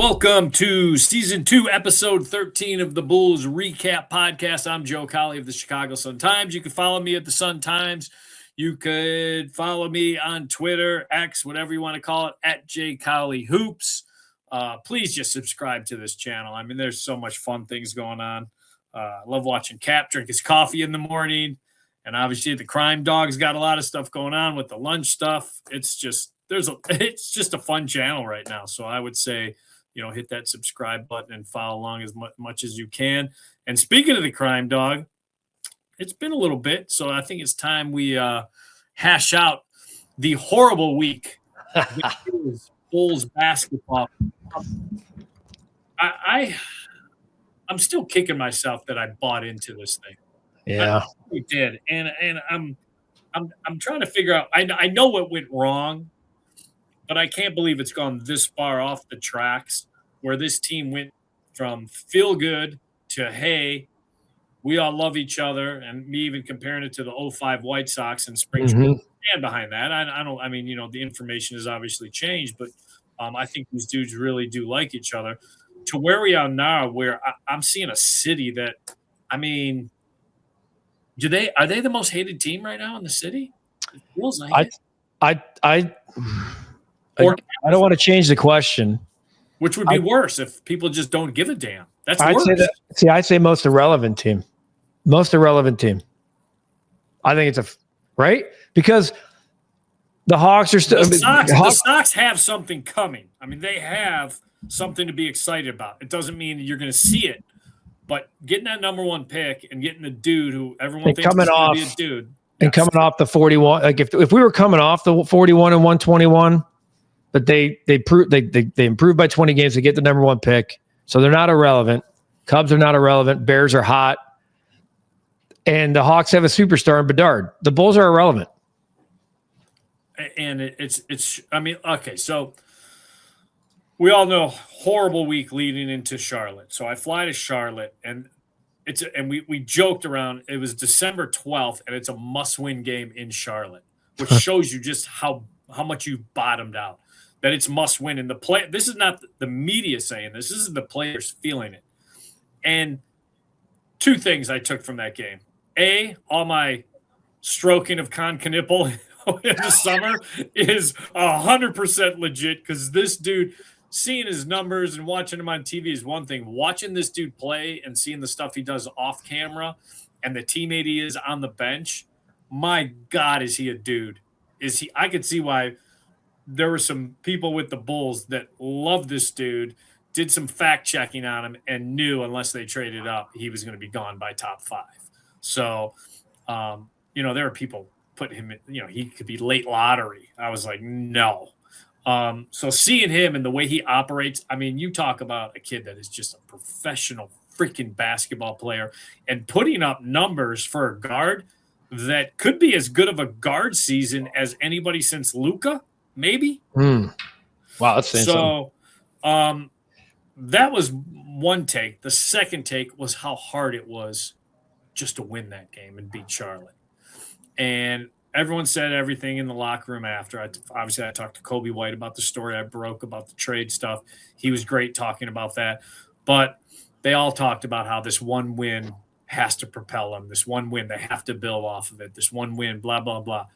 Welcome to Season 2, Episode 13 of the Bulls REKAP Podcast. I'm Joe Colley of the Chicago Sun-Times. You can follow me at the Sun-Times. You could follow me on Twitter, X, whatever you want to call it, at JCowleyHoops. Please just subscribe to this channel. I mean, there's so much fun things going on. I love watching Cap drink his coffee in the morning. And obviously the Crime Dog's got a lot of stuff going on with the lunch stuff. It's just a fun channel right now. So I would say, hit that subscribe button and follow along as much as you can. And speaking of the Crime Dog, it's been a little bit, so I think it's time we hash out the horrible week that is Bulls basketball. I'm still kicking myself that I bought into this thing. Yeah, we did, and I'm trying to figure out. I know what went wrong, but I can't believe it's gone this far off the tracks where this team went from feel good to, hey, we all love each other, and me even comparing it to the 05 White Sox and spring stand behind that. The information has obviously changed, but I think these dudes really do like each other to where we are now, where I'm seeing a city that, are they the most hated team right now in the city? It feels like I don't want to change the question. Which would be worse if people just don't give a damn. That's worse. I'd say most irrelevant team. Most irrelevant team. I think it's right? Because the Hawks are still the Sox have something coming. I mean, they have something to be excited about. It doesn't mean you're going to see it, but getting that number one pick and getting the dude who everyone thinks is going to be a dude. And coming off the 41, like if we were coming off the 41 and 121, but they improved by 20 games to get the number one pick. So they're not irrelevant. Cubs are not irrelevant. Bears are hot. And the Hawks have a superstar in Bedard. The Bulls are irrelevant. And so we all know horrible week leading into Charlotte. So I fly to Charlotte and we joked around. It was December 12th and it's a must-win game in Charlotte, which shows you just how much you've bottomed out. That it's must-win. And this is not the media saying this. This is the players feeling it. And two things I took from that game. A, all my stroking of Con Knipple in the summer is 100% legit because this dude, seeing his numbers and watching him on TV is one thing. Watching this dude play and seeing the stuff he does off camera and the teammate he is on the bench, my God, is he a dude? I could see why there were some people with the Bulls that love this dude, did some fact checking on him, and knew unless they traded up, he was going to be gone by top 5. So, there are people putting him in, he could be late lottery. I was like, no. So seeing him and the way he operates, you talk about a kid that is just a professional freaking basketball player and putting up numbers for a guard that could be as good of a guard season as anybody since Luka. Maybe. Wow, that's saying so. That was one take. The second take was how hard it was just to win that game and beat Charlotte. And everyone said everything in the locker room after. I talked to Kobe White about the story I broke about the trade stuff. He was great talking about that. But they all talked about how this one win has to propel them. This one win, they have to build off of it. This one win, blah, blah, blah.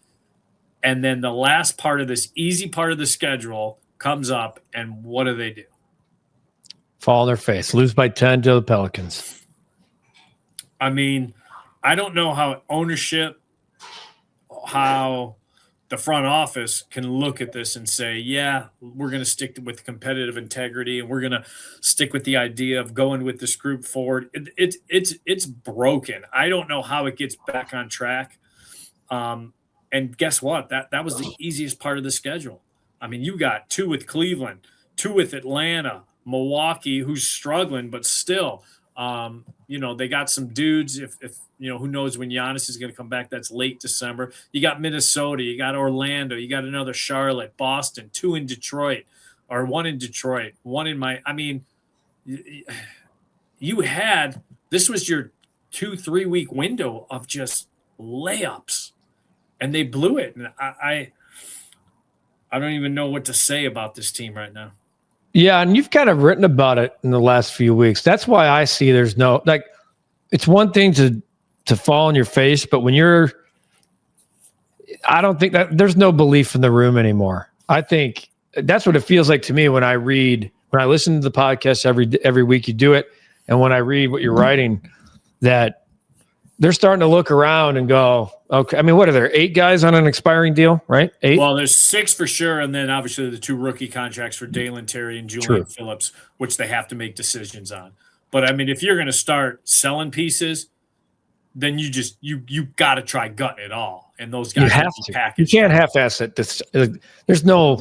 And then the last part of this easy part of the schedule comes up, and what do? Fall on their face. Lose by 10 to the Pelicans. I don't know how ownership, how the front office can look at this and say, yeah, we're going to stick with competitive integrity, and we're going to stick with the idea of going with this group forward. It's broken. I don't know how it gets back on track. And guess what? That was the easiest part of the schedule. You got 2 with Cleveland, 2 with Atlanta, Milwaukee, who's struggling, but still, they got some dudes. If who knows when Giannis is going to come back? That's late December. You got Minnesota, you got Orlando, you got another Charlotte, Boston, 2 in Detroit, or 1 in Detroit, 1 in this was your 2-3 week window of just layups. And they blew it. And I don't even know what to say about this team right now. Yeah, and you've kind of written about it in the last few weeks. That's why I see there's no it's one thing to fall on your face, but when I don't think that there's no belief in the room anymore. I think that's what it feels like to me when I listen to the podcast every week you do it, and when I read what you're writing, that they're starting to look around and go, okay. I mean, what are there? 8 guys on an expiring deal, right? 8? Well, there's 6 for sure, and then obviously the 2 rookie contracts for Dalen Terry and Julian Phillips, which they have to make decisions on. But I mean, if you're going to start selling pieces, then you got to try gutting it all, and those guys have to. You can't half-ass it. There's no.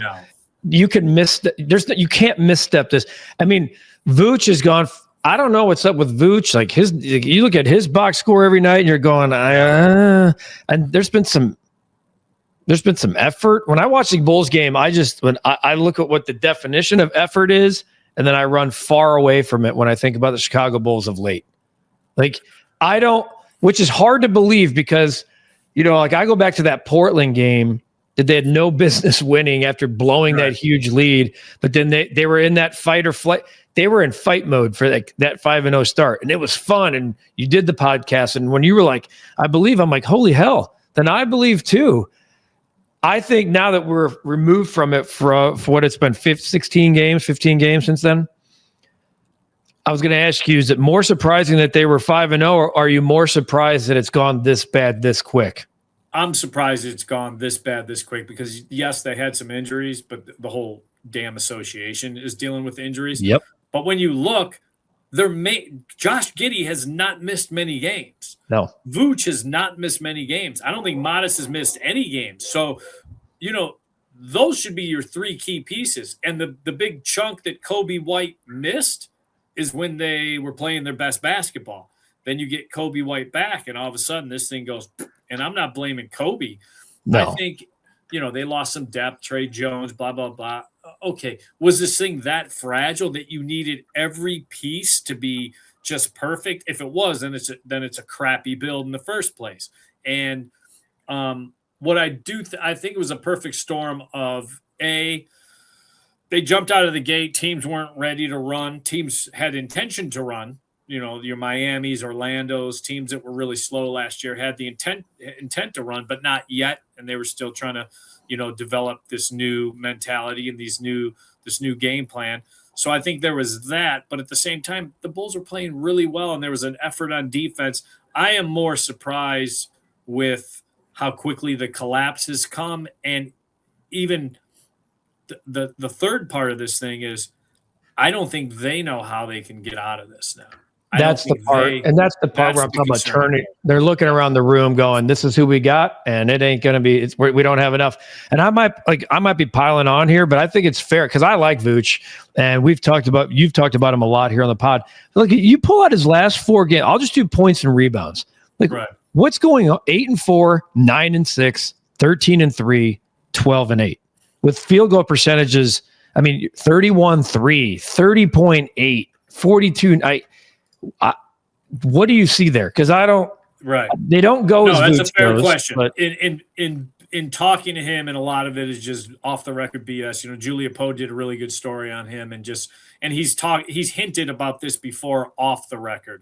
You can you can't misstep this. I mean, Vooch has gone. I don't know what's up with Vooch. Like you look at his box score every night, and you're going, and there's been some effort. When I watch the Bulls game, when I look at what the definition of effort is, and then I run far away from it when I think about the Chicago Bulls of late. Like which is hard to believe because, I go back to that Portland game that they had no business winning after blowing that huge lead, but then they were in that fight or flight. They were in fight mode for that 5-0 start, and it was fun. And you did the podcast, and when you were like, I believe, I'm like, holy hell, then I believe too. I think now that we're removed from it for what it's been, 15 games since then, I was going to ask you, is it more surprising that they were 5-0, or are you more surprised that it's gone this bad this quick? I'm surprised it's gone this bad this quick because, yes, they had some injuries, but the whole damn association is dealing with injuries. Yep. But when you look, Josh Giddey has not missed many games. No. Vooch has not missed many games. I don't think Modest has missed any games. So, those should be your 3 key pieces. And the big chunk that Kobe White missed is when they were playing their best basketball. Then you get Kobe White back, and all of a sudden this thing goes. And I'm not blaming Kobe. No. I think, they lost some depth, Trey Jones, blah, blah, blah. Okay, was this thing that fragile that you needed every piece to be just perfect? If it was, then it's a crappy build in the first place. And what I do, I think it was a perfect storm of they jumped out of the gate. Teams weren't ready to run. Teams had intention to run. Your Miamis, Orlando's, teams that were really slow last year had the intent to run, but not yet, and they were still trying to, develop this new mentality and this new game plan. So I think there was that, but at the same time, the Bulls were playing really well, and there was an effort on defense. I am more surprised with how quickly the collapse has come, and even the third part of this thing is I don't think they know how they can get out of this now. That's the part where I'm talking about turning. They're looking around the room going, this is who we got, and it ain't going to be, we don't have enough. And I might be piling on here, but I think it's fair because I like Vooch, and you've talked about him a lot here on the pod. Look, you pull out his last 4 games. I'll just do points and rebounds. What's going on? 8-4, 9-6, 13-3, 12-8 with field goal percentages. I mean, 31-3, 30.8, 42. What do you see there? Because I don't. Right. They don't go. No, that's a fair question. But in talking to him, and a lot of it is just off the record BS. Julia Poe did a really good story on him, and he's hinted about this before off the record.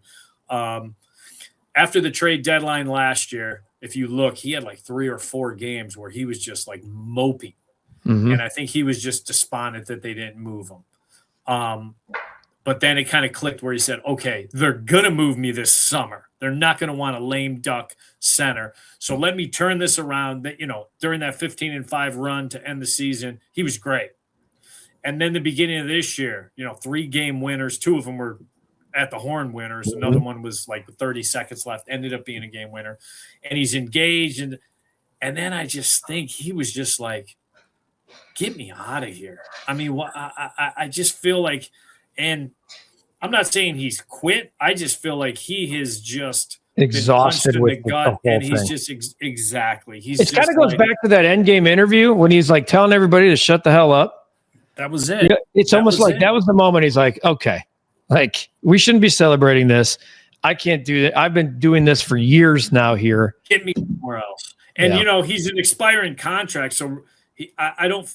After the trade deadline last year, if you look, he had like 3 or 4 games where he was just like moping, and I think he was just despondent that they didn't move him. But then it kind of clicked where he said, okay, they're going to move me this summer. They're not going to want a lame duck center. So let me turn this around. That during that 15-5 run to end the season, he was great. And then the beginning of this year, 3 game winners, 2 of them were at the horn winners. Another one was like 30 seconds left, ended up being a game winner. And he's engaged. And then I just think he was just like, get me out of here. I mean, I just feel like, and I'm not saying he's quit. I just feel like he has just exhausted with the gut, and he's thing. Just exactly. It kind of goes back to that end game interview when he's like telling everybody to shut the hell up. That was it. It's almost like that was the moment he's like, okay, like we shouldn't be celebrating this. I can't do that. I've been doing this for years now here. Get me somewhere else. And he's an expiring contract, so I don't.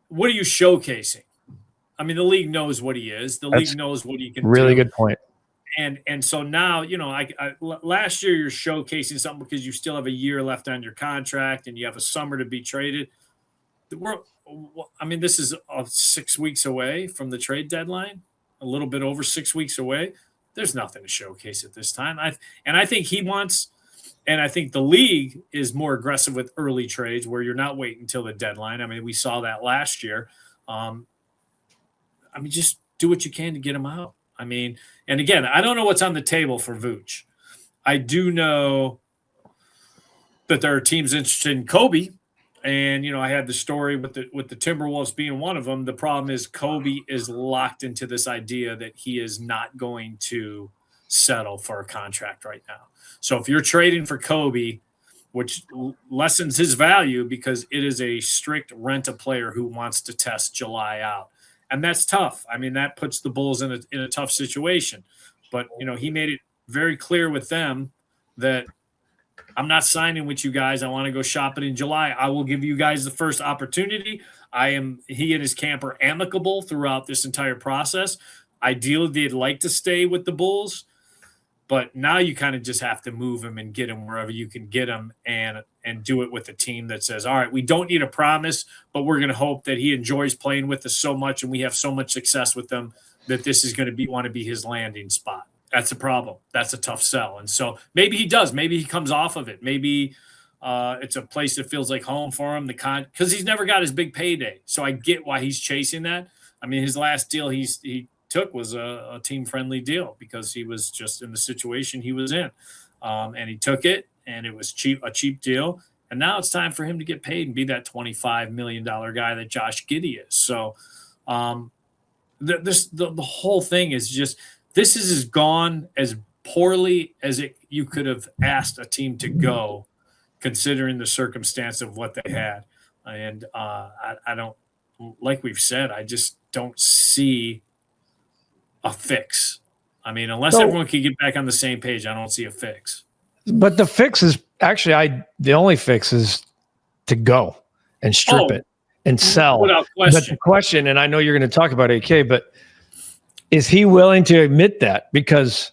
What are you showcasing? I mean, the league knows what he is. The league knows what he can do. Really good point. And so now, last year you're showcasing something because you still have a year left on your contract and you have a summer to be traded. This is 6 weeks away from the trade deadline, a little bit over 6 weeks away. There's nothing to showcase at this time. I think he wants, and I think the league is more aggressive with early trades where you're not waiting until the deadline. I mean, we saw that last year. Just do what you can to get him out. I mean, and again, I don't know what's on the table for Vooch. I do know that there are teams interested in Kobe. And, I had the story with the Timberwolves being one of them. The problem is Kobe is locked into this idea that he is not going to settle for a contract right now. So if you're trading for Kobe, which lessens his value because it is a strict rent a player who wants to test July out. And that's tough. I mean, that puts the Bulls in a tough situation. But, he made it very clear with them that I'm not signing with you guys. I want to go shopping in July. I will give you guys the first opportunity. He and his camp are amicable throughout this entire process. Ideally, they'd like to stay with the Bulls. But now you kind of just have to move him and get him wherever you can get him and do it with a team that says, all right, we don't need a promise, but we're going to hope that he enjoys playing with us so much and we have so much success with them that this is going to want to be his landing spot. That's a problem. That's a tough sell. And so maybe he does. Maybe he comes off of it. Maybe it's a place that feels like home for him because he's never got his big payday. So I get why he's chasing that. I mean, his last deal he took was a team-friendly deal because he was just in the situation he was in. And he took it, and it was a cheap deal. And now it's time for him to get paid and be that $25 million guy that Josh Giddey is. So the whole thing is just this is as gone as poorly as you could have asked a team to go, considering the circumstance of what they had. And I don't, like we've said, I just don't see a fix. I mean, unless everyone can get back on the same page, I don't see a fix. But the fix is actually the only fix is to go and strip it and sell. Without question. But the question, and I know you're going to talk about AK, but is he willing to admit that? Because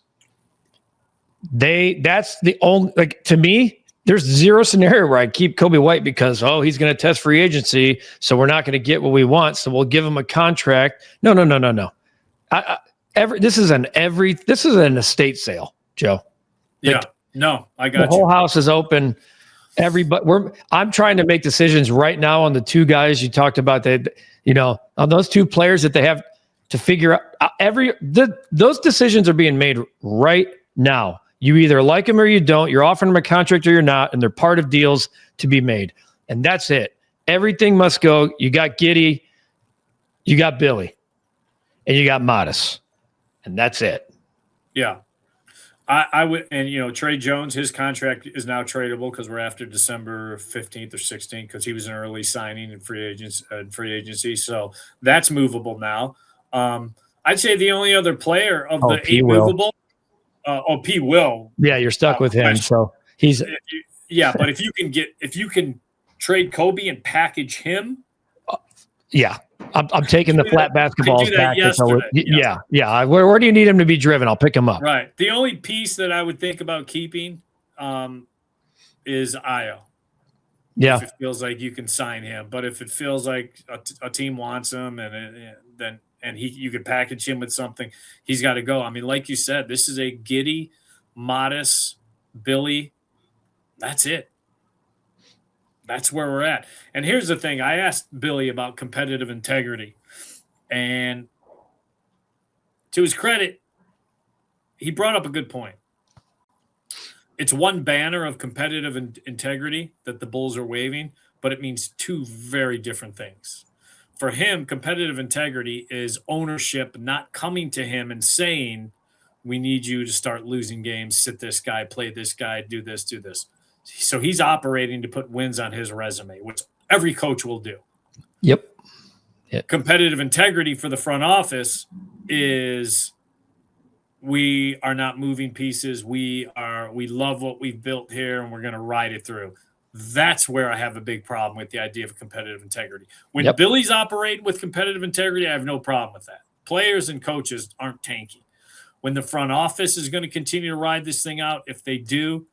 that's the only, to me, there's zero scenario where I keep Kobe White because, he's going to test free agency, so we're not going to get what we want, so we'll give him a contract. No. This is an estate sale, Joe. Yeah. No, I got you. The whole house is open. I'm trying to make decisions right now on the two guys you talked about on those two players that they have to figure out. Those decisions are being made right now. You either like them or you don't. You're offering them a contract or you're not, and they're part of deals to be made. And that's it. Everything must go. You got Giddey, you got Billy, and you got Modest. And that's it. Yeah. I would, and Trey Jones, his contract is now tradable because we're after December 15th or 16th because he was an early signing in free agency. So that's movable now. I'd say the only other player of the eight movable, P will. Yeah, you're stuck with him. So he's but if you can trade Kobe and package him. Yeah. I'm taking the flat basketballs back. Yeah. Where do you need him to be driven? I'll pick him up. Right. The only piece that I would think about keeping is Ayo. Yeah. If it feels like you can sign him, but if it feels like a team wants him and you could package him with something, he's got to go. I mean, like you said, this is a Giddey, Modest, Billy. That's it. That's where we're at. And here's the thing. I asked Billy about competitive integrity. And to his credit, he brought up a good point. It's one banner of competitive integrity that the Bulls are waving, but it means two very different things. For him, competitive integrity is ownership not coming to him and saying, we need you to start losing games, sit this guy, play this guy, do this, do this. So he's operating to put wins on his resume, which every coach will do. Yep. Competitive integrity for the front office is we are not moving pieces. We love what we've built here, and we're going to ride it through. That's where I have a big problem with the idea of competitive integrity. When Billy's operating with competitive integrity, I have no problem with that. Players and coaches aren't tanky. When the front office is going to continue to ride this thing out, if they do,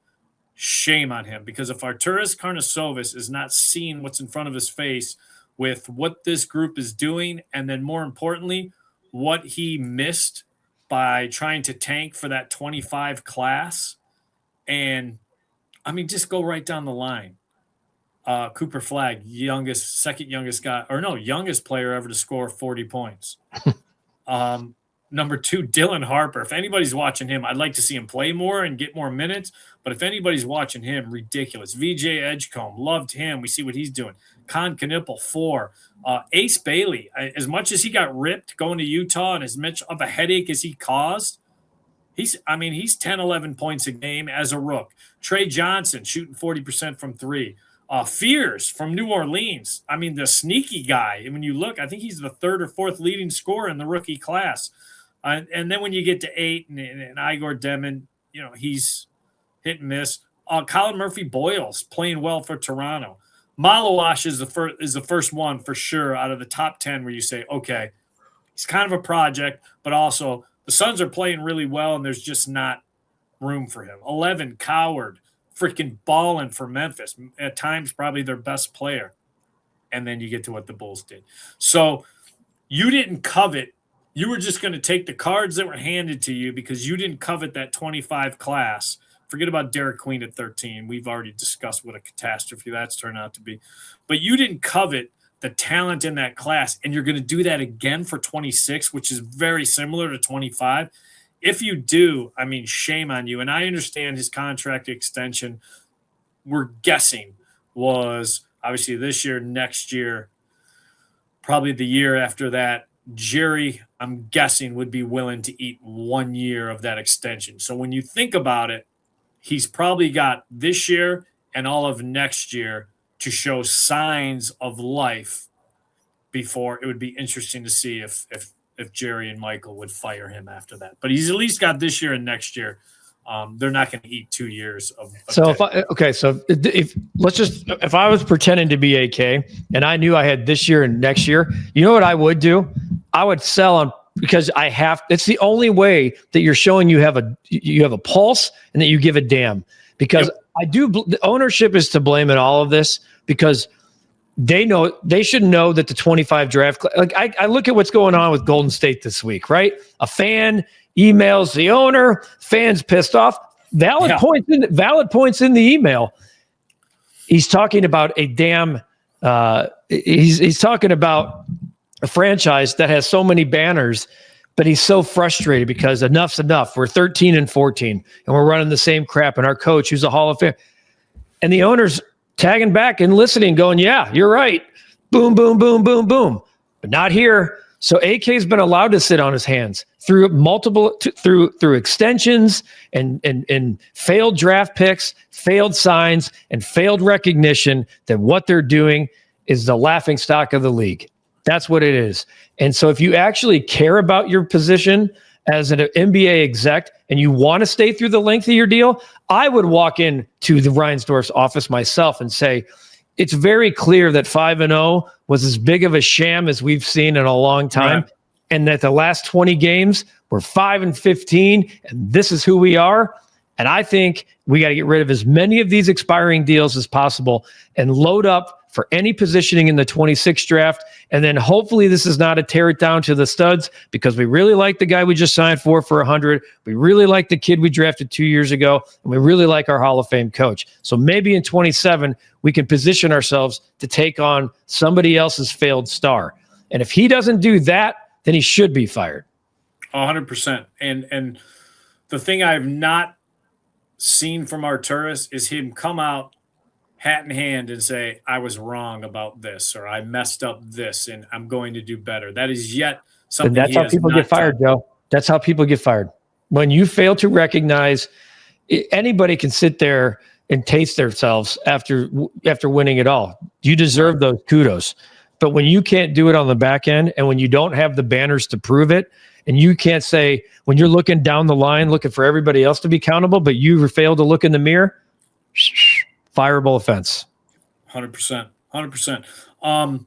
shame on him. Because if Arturas Karnisovas is not seeing what's in front of his face with what this group is doing, and then more importantly, what he missed by trying to tank for that 25 class, and I mean, just go right down the line. Cooper Flagg, second youngest guy, or no, youngest player ever to score 40 points. Number 2, Dylan Harper. If anybody's watching him, I'd like to see him play more and get more minutes. But if anybody's watching him, ridiculous. VJ Edgecombe, loved him. We see what he's doing. Con Knipple, 4. Ace Bailey, as much as he got ripped going to Utah and as much of a headache as he caused, he's 10, 11 points a game as a rook. Trey Johnson shooting 40% from 3. Fears from New Orleans. I mean, the sneaky guy. And when you look, I think he's the 3rd or 4th leading scorer in the rookie class. And then when you get to 8 and Igor Demon, he's hit and miss. Colin Murphy-Boyles playing well for Toronto. Malawash is the first one for sure out of the top 10 where you say, okay, he's kind of a project, but also the Suns are playing really well and there's just not room for him. 11, Coward, freaking balling for Memphis. At times, probably their best player. And then you get to what the Bulls did. So you didn't covet. You were just going to take the cards that were handed to you because you didn't covet that 25 class. Forget about Derek Queen at 13. We've already discussed what a catastrophe that's turned out to be. But you didn't covet the talent in that class, and you're going to do that again for 26, which is very similar to 25. If you do, I mean, shame on you. And I understand his contract extension, we're guessing, was obviously this year, next year, probably the year after that. Jerry, I'm guessing, would be willing to eat 1 year of that extension. So when you think about it, he's probably got this year and all of next year to show signs of life before it would be interesting to see if Jerry and Michael would fire him after that. But he's at least got this year and next year. They're not going to eat 2 years of so if I was pretending to be AK and I knew I had this year and next year, you know what I would do? I would sell on, because it's the only way that you're showing you have a pulse and that you give a damn. Because the ownership is to blame in all of this, because they should know that the 25 draft, like I look at what's going on with Golden State this week, right? A fan emails the owner, fans pissed off, valid points in the email. He's talking about a damn, he's talking about a franchise that has so many banners, but he's so frustrated because enough's enough. We're 13 and 14 and we're running the same crap. And our coach, who's a Hall of Fame, and the owner's tagging back and listening, going, yeah, you're right. Boom, boom, boom, boom, boom. But not here. So AK's been allowed to sit on his hands through through extensions and failed draft picks, failed signs, and failed recognition that what they're doing is the laughingstock of the league. That's what it is. And so if you actually care about your position as an NBA exec and you want to stay through the length of your deal, I would walk into the Reinsdorf's office myself and say, it's very clear that 5-0 was as big of a sham as we've seen in a long time. Right. And that the last 20 games were 5-15, and this is who we are. And I think we got to get rid of as many of these expiring deals as possible and load up for any positioning in the 26 draft. And then hopefully this is not a tear it down to the studs, because we really like the guy we just signed for 100. We really like the kid we drafted 2 years ago, and we really like our Hall of Fame coach. So maybe in 27, we can position ourselves to take on somebody else's failed star. And if he doesn't do that, then he should be fired. 100%. And the thing I've not seen from Arturas is him come out hat in hand and say, I was wrong about this, or I messed up this and I'm going to do better. That is yet something. And that's how people get fired, Joe. That's how people get fired. When you fail to recognize, anybody can sit there and taste themselves after winning it all. You deserve those kudos. But when you can't do it on the back end, and when you don't have the banners to prove it, and you can't say, when you're looking down the line, looking for everybody else to be accountable, but you fail to look in the mirror, fireable offense. 100%. 100%.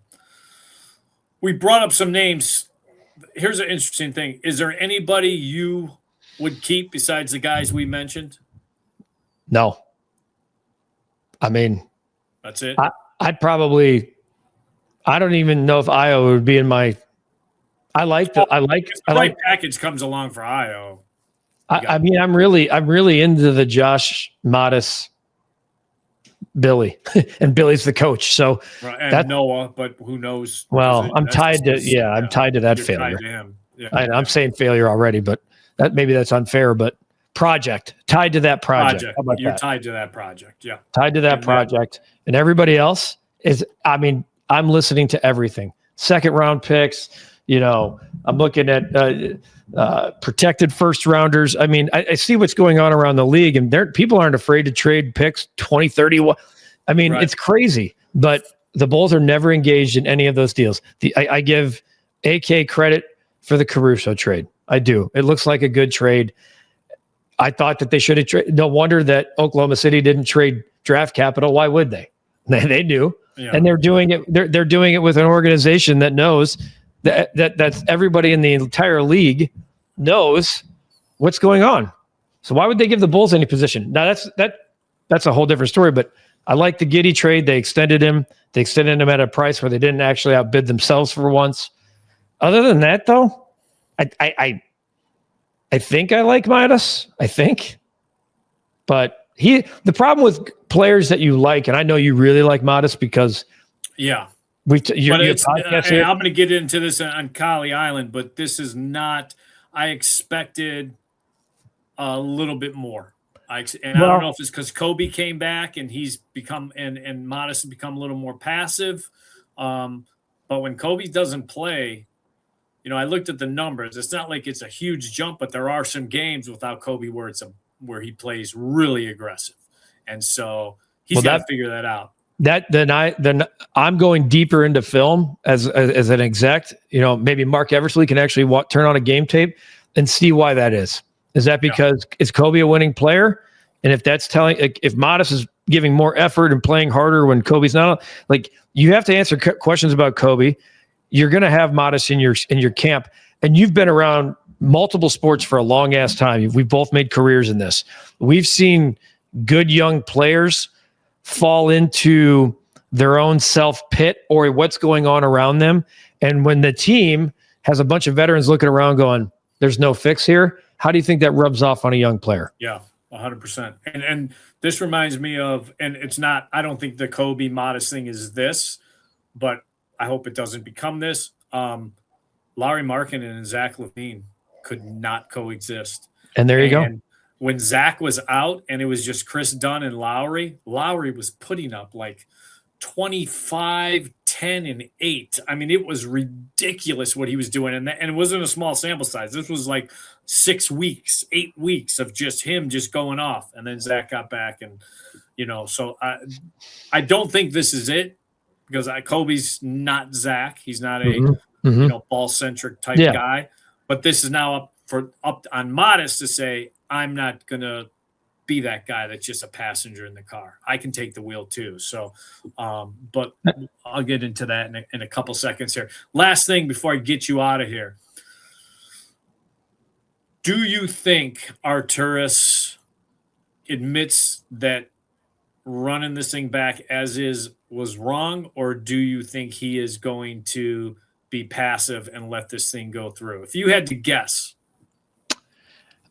We brought up some names. Here's an interesting thing. Is there anybody you would keep besides the guys we mentioned? No. I mean, that's it. I'd probably. I don't even know if Io would be in my. If the right package comes along for Io. I mean, I'm really into the Josh Modis, Billy, and Billy's the coach. So and Noah, but who knows? Well, I'm tied to that failure. Tied to him. Yeah, I'm saying failure already, but maybe that's unfair. But tied to that project. How about You're that? tied to that project. Yeah, tied to that project, and everybody else is. I mean, I'm listening to everything. Second round picks. I'm looking at protected first rounders. I mean, I see what's going on around the league, and people aren't afraid to trade picks 20, 30. I mean, It's crazy, but the Bulls are never engaged in any of those deals. I give AK credit for the Caruso trade. I do. It looks like a good trade. I thought that they should have traded. No wonder that Oklahoma City didn't trade draft capital. Why would they? They do. Yeah. And they're doing it. They're doing it with an organization that knows that's everybody in the entire league knows what's going on. So why would they give the Bulls any position? Now that's a whole different story, but I like the Giddey trade. They extended him at a price where they didn't actually outbid themselves for once. Other than that though, I think I like Midas. I think. But the problem with players that you like, and I know you really like Midas because I'm going to get into this on Kali Island, but this is not. I expected a little bit more. I don't know if it's because Kobe came back and he's become and Modest has become a little more passive. But when Kobe doesn't play, I looked at the numbers. It's not like it's a huge jump, but there are some games without Kobe where he plays really aggressive, and so he's got to figure that out. Then I'm going deeper into film as an exec. Maybe Mark Eversley can actually turn on a game tape and see why that is. Is that because is Kobe a winning player? And if that's if Modest is giving more effort and playing harder when Kobe's not, you have to answer questions about Kobe. You're going to have Modest in your camp, and you've been around multiple sports for a long ass time. We've both made careers in this. We've seen good young players fall into their own self-pit or what's going on around them. And when the team has a bunch of veterans looking around going, there's no fix here, how do you think that rubs off on a young player? Yeah, 100%. And this reminds me of, and it's not, I don't think the Kobe Modest thing is this, but I hope it doesn't become this. Larry Markkinen and Zach LaVine could not coexist. And there you go. When Zach was out and it was just Chris Dunn and Lowry was putting up like 25, 10, and 8. I mean, it was ridiculous what he was doing. And it wasn't a small sample size. This was like 6 weeks, 8 weeks of just him just going off. And then Zach got back. And, so I don't think this is it because Kobe's not Zach. He's not a, ball-centric type guy. But this is now up on Modest to say, I'm not going to be that guy that's just a passenger in the car. I can take the wheel too. So, but I'll get into that in a couple seconds here. Last thing before I get you out of here. Do you think Arturas admits that running this thing back as is was wrong, or do you think he is going to be passive and let this thing go through? If you had to guess.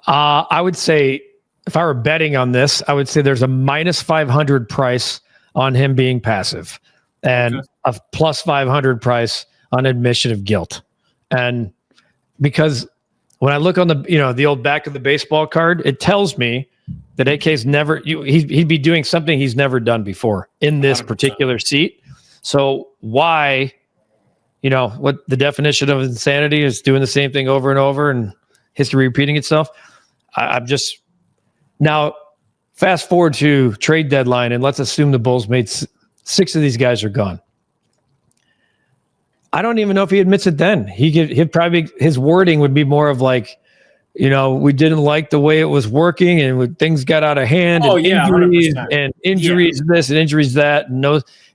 I would say if I were betting on this, I would say there's a minus 500 price on him being passive and a plus 500 price on admission of guilt. And because when I look on the old back of the baseball card, it tells me that AK's never, he'd be doing something he's never done before in this 100%. Particular seat. So why, what the definition of insanity is doing the same thing over and over and history repeating itself. I'm just now fast forward to trade deadline, and let's assume the Bulls made 6 of these guys are gone. I don't even know if he admits it then. He'd probably, his wording would be more of like, we didn't like the way it was working, and when things got out of hand, Oh, and yeah, injuries 100%. and injuries this and injuries that,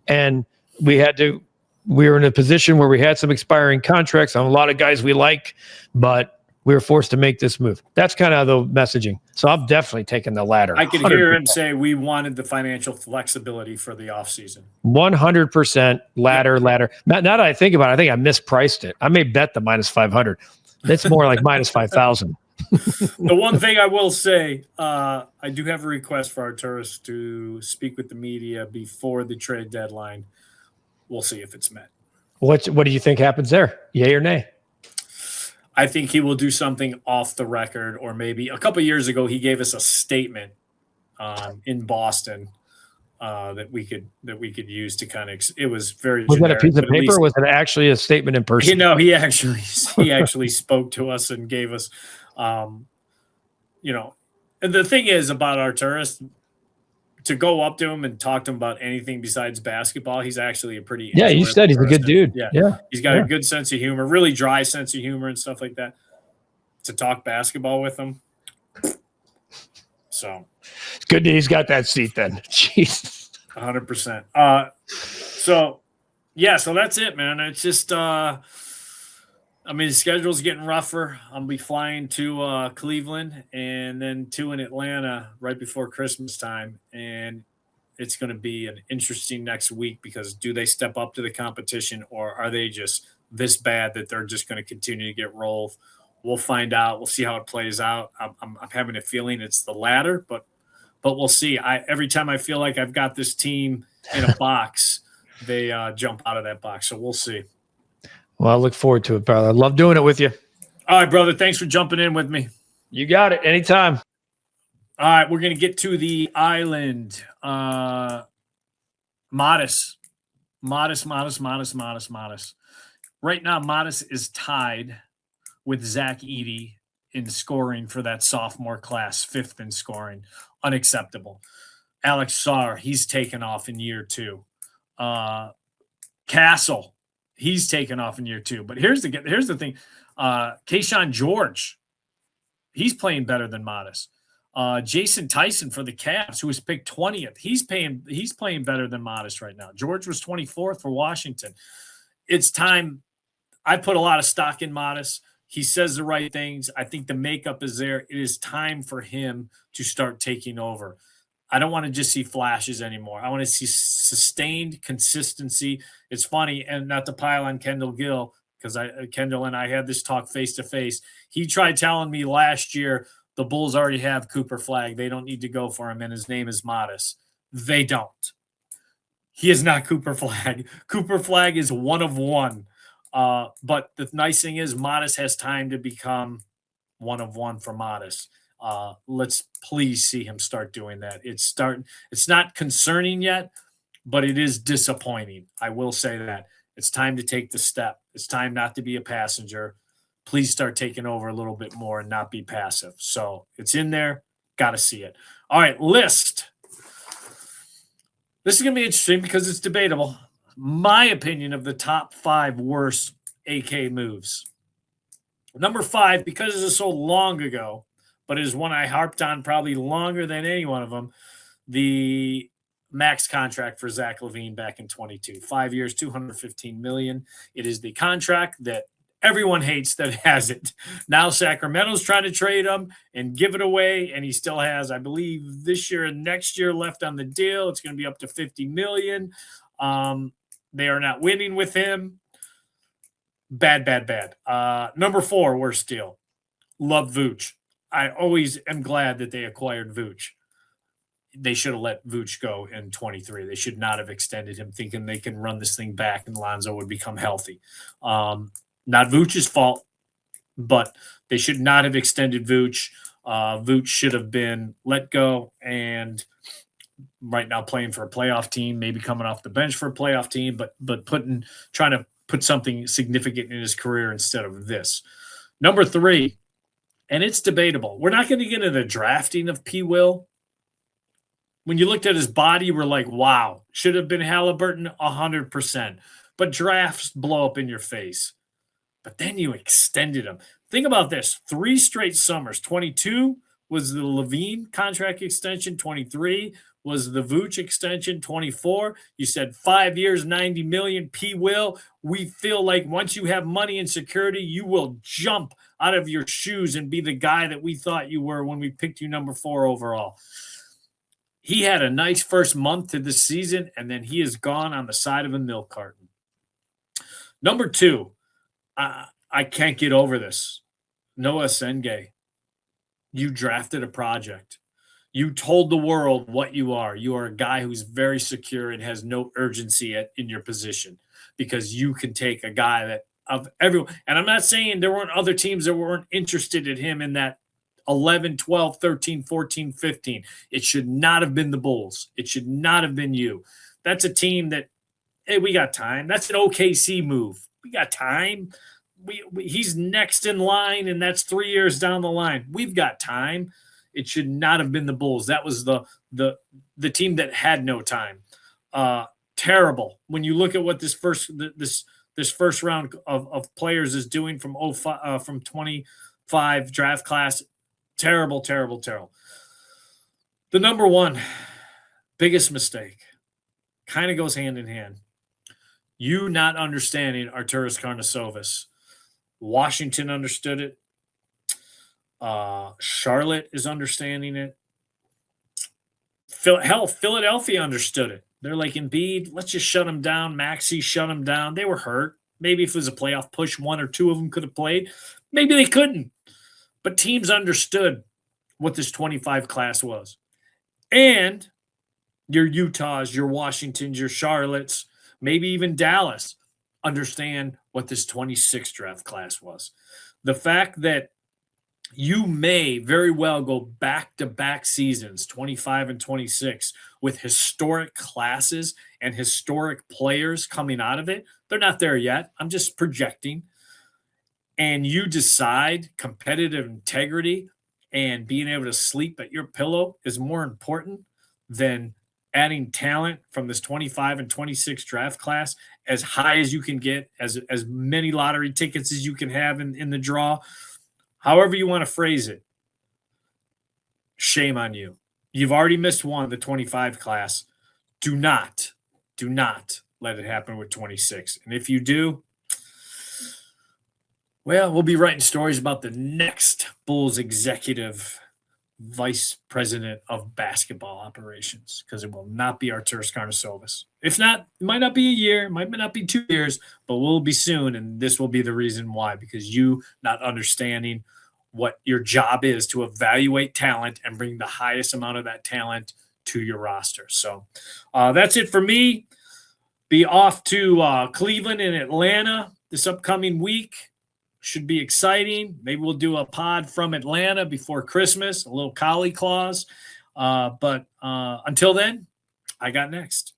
and we were in a position where we had some expiring contracts on a lot of guys we like, but we were forced to make this move. That's kind of the messaging. So I'm definitely taking the latter. I could hear him say we wanted the financial flexibility for the offseason. 100% ladder. Now that I think about it, I think I mispriced it. I may bet the minus 500. It's more like minus 5,000. The one thing I will say, I do have a request for Arturas to speak with the media before the trade deadline. We'll see if it's met. What do you think happens there? Yay or nay? I think he will do something off the record, or maybe a couple of years ago he gave us a statement in Boston that we could use to kind of. It was very. Was generic, that a piece of but paper? Or was it actually a statement in person? He actually spoke to us and gave us, and the thing is about Arturas, to go up to him and talk to him about anything besides basketball, he's actually a pretty you said he's a good dude. Yeah. He's got a good sense of humor, really dry sense of humor and stuff like that. To talk basketball with him, so it's good that he's got that seat then. Jeez, 100%. So that's it, man. It's just the schedule's getting rougher. I'll be flying to Cleveland and then two in Atlanta right before Christmas time. And it's going to be an interesting next week, because do they step up to the competition, or are they just this bad that they're just going to continue to get rolled? We'll find out. We'll see how it plays out. I'm having a feeling it's the latter, but we'll see. Every time I feel like I've got this team in a box, they jump out of that box. So we'll see. Well, I look forward to it, brother. I love doing it with you. All right, brother. Thanks for jumping in with me. You got it. Anytime. All right, we're going to get to the island. Modest. Right now, Modest is tied with Zach Edey in scoring for that sophomore class, 5th in scoring. Unacceptable. Alex Sarr, he's taken off in year 2. Castle, he's taken off in year 2. But here's the thing. Keyshawn George, he's playing better than Modest. Jason Tyson for the Cavs, who was picked 20th, he's playing better than Modest right now. George was 24th for Washington. It's time. I put a lot of stock in Modest. He says the right things. I think the makeup is there. It is time for him to start taking over. I don't want to just see flashes anymore. I want to see sustained consistency. It's funny, and not to pile on Kendall Gill, because Kendall and I had this talk face-to-face. He tried telling me last year the Bulls already have Cooper Flagg. They don't need to go for him, and his name is Modest. They don't. He is not Cooper Flagg. Cooper Flagg is one of one. But the nice thing is Modest has time to become one of one for Modest. Let's please see him start doing that. It's not concerning yet, but it is disappointing. I will say that. It's time to take the step. It's time not to be a passenger. Please start taking over a little bit more and not be passive. So it's in there. Got to see it. All right, list. This is going to be interesting because it's debatable. My opinion of the top 5 worst AK moves. Number 5, because it is so long ago, but it is one I harped on probably longer than any one of them, the max contract for Zach LaVine back in 22. 5 years, $215 million. It is the contract that everyone hates that has it. Now Sacramento's trying to trade him and give it away, and he still has, I believe, this year and next year left on the deal. It's going to be up to $50 million. They are not winning with him. Bad. Number 4, worst deal. Love Vooch. I always am glad that they acquired Vooch. They should have let Vooch go in 23. They should not have extended him, thinking they can run this thing back and Lonzo would become healthy. Not Vooch's fault, but they should not have extended Vooch. Vooch should have been let go and right now playing for a playoff team, maybe coming off the bench for a playoff team, but trying to put something significant in his career instead of this. Number 3, and it's debatable. We're not going to get into the drafting of P. Will. When you looked at his body, we're like, wow, should have been Halliburton 100%. But drafts blow up in your face. But then you extended him. Think about this. 3 straight summers. 22 was the Levine contract extension. 23 was the Vooch extension. 24, you said 5 years, 90 million. P. Will, we feel like once you have money and security, you will jump out of your shoes and be the guy that we thought you were when we picked you number 4 overall. He had a nice first month to the season, and then he is gone on the side of a milk carton. Number 2, I can't get over this. Noah Sengay, you drafted a project. You told the world what you are. You are a guy who's very secure and has no urgency in your position because you can take a guy that of everyone. And I'm not saying there weren't other teams that weren't interested in him in that 11, 12, 13, 14, 15. It should not have been the Bulls. It should not have been you. That's a team that, hey, we got time. That's an OKC move. We got time. He's next in line, and that's 3 years down the line. We've got time. It should not have been the Bulls. That was the team that had no time. Terrible. When you look at what this first round of players is doing from 25 draft class, terrible. The number 1 biggest mistake kind of goes hand in hand. You not understanding Arturas Karnisovas. Washington understood it. Charlotte is understanding it. Philadelphia understood it. They're like, Embiid, let's just shut him down. Maxey, shut him down. They were hurt. Maybe if it was a playoff push, 1 or 2 of them could have played. Maybe they couldn't. But teams understood what this 25 class was. And your Utahs, your Washingtons, your Charlottes, maybe even Dallas understand what this 26 draft class was. The fact that you may very well go back-to-back seasons, 25 and 26, with historic classes and historic players coming out of it. They're not there yet. I'm just projecting. And you decide competitive integrity and being able to sleep at your pillow is more important than adding talent from this 25 and 26 draft class as high as you can get, as many lottery tickets as you can have in the draw. However you want to phrase it, shame on you. You've already missed one, the 25 class. Do not let it happen with 26. And if you do, well, we'll be writing stories about the next Bulls executive vice president of basketball operations, because it will not be Arturas Karnisovas. If not, it might not be a year, might not be 2 years, but will be soon, and this will be the reason why, because you not understanding what your job is to evaluate talent and bring the highest amount of that talent to your roster. So that's it for me. Be off to Cleveland and Atlanta this upcoming week. Should be exciting. Maybe we'll do a pod from Atlanta before Christmas, a little collie clause. But until then, I got next.